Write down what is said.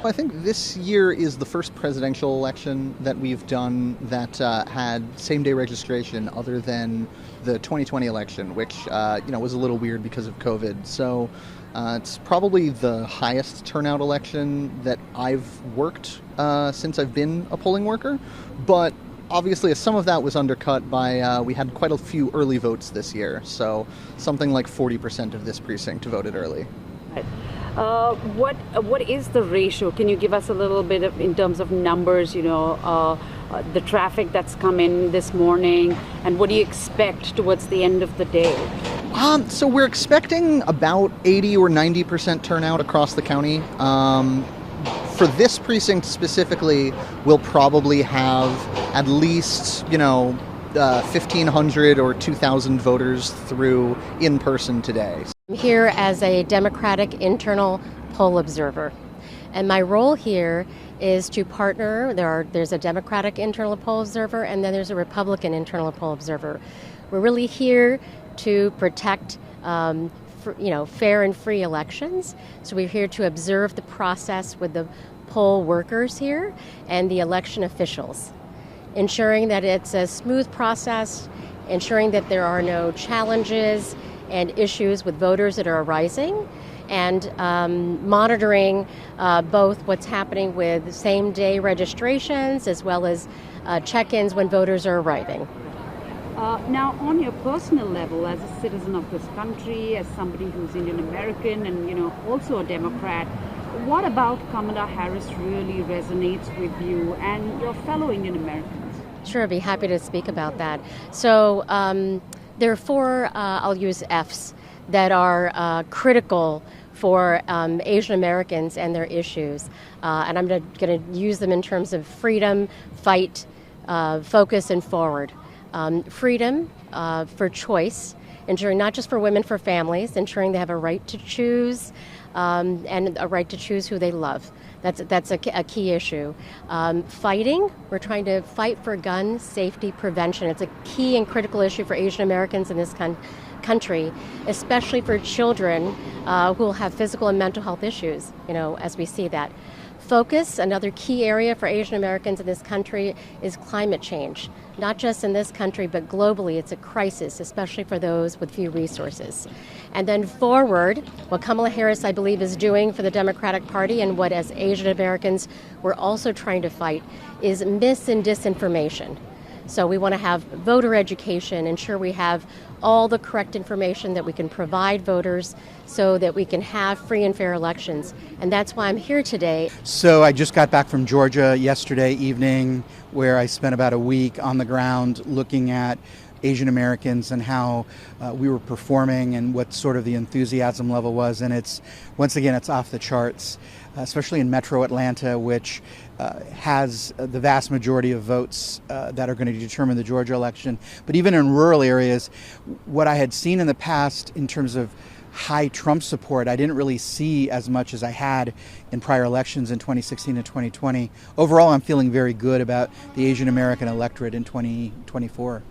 I think this year is the first presidential election that we've done that had same-day registration other than the 2020 election, which was a little weird because of COVID. So it's probably the highest turnout election that I've worked since I've been a polling worker. But obviously, some of that was undercut by we had quite a few early votes this year. So something like 40% of this precinct voted early. What is the ratio? Can you give us a little bit of, in terms of numbers, the traffic that's come in this morning, and what do you expect towards the end of the day? So we're expecting about 80 or 90% turnout across the county. For this precinct specifically, we'll probably have at least, 1,500 or 2,000 voters through in person today. I'm here as a Democratic internal poll observer, and my role here is to partner. There's a Democratic internal poll observer, and then there's a Republican internal poll observer. We're really here to protect fair and free elections. So we're here to observe the process with the poll workers here and the election officials, ensuring that it's a smooth process, ensuring that there are no challenges and issues with voters that are arising, and monitoring both what's happening with same-day registrations as well as check-ins when voters are arriving. Now, on your personal level, as a citizen of this country, as somebody who's Indian American and also a Democrat, what about Kamala Harris really resonates with you and your fellow Indian Americans? Sure, I'd be happy to speak about that. So there are four, I'll use F's, that are critical for Asian Americans and their issues. And I'm going to use them in terms of freedom, fight, focus, and forward. Freedom for choice, ensuring not just for women, for families, ensuring they have a right to choose and a right to choose who they love. That's a key issue. Fighting, we're trying to fight for gun safety prevention. It's a key and critical issue for Asian Americans in this country, especially for children who will have physical and mental health issues, as we see that. Focus, another key area for Asian Americans in this country, is climate change. Not just in this country, but globally, it's a crisis, especially for those with few resources. And then forward, what Kamala Harris, I believe, is doing for the Democratic Party, and what as Asian Americans we're also trying to fight, is mis and disinformation. So we want to have voter education, ensure we have all the correct information that we can provide voters so that we can have free and fair elections. And that's why I'm here today. So I just got back from Georgia yesterday evening, where I spent about a week on the ground looking at Asian Americans and how we were performing and what sort of the enthusiasm level was. And it's off the charts, especially in Metro Atlanta, which has the vast majority of votes that are going to determine the Georgia election. But even in rural areas, what I had seen in the past in terms of high Trump support, I didn't really see as much as I had in prior elections in 2016 and 2020. Overall, I'm feeling very good about the Asian American electorate in 2024.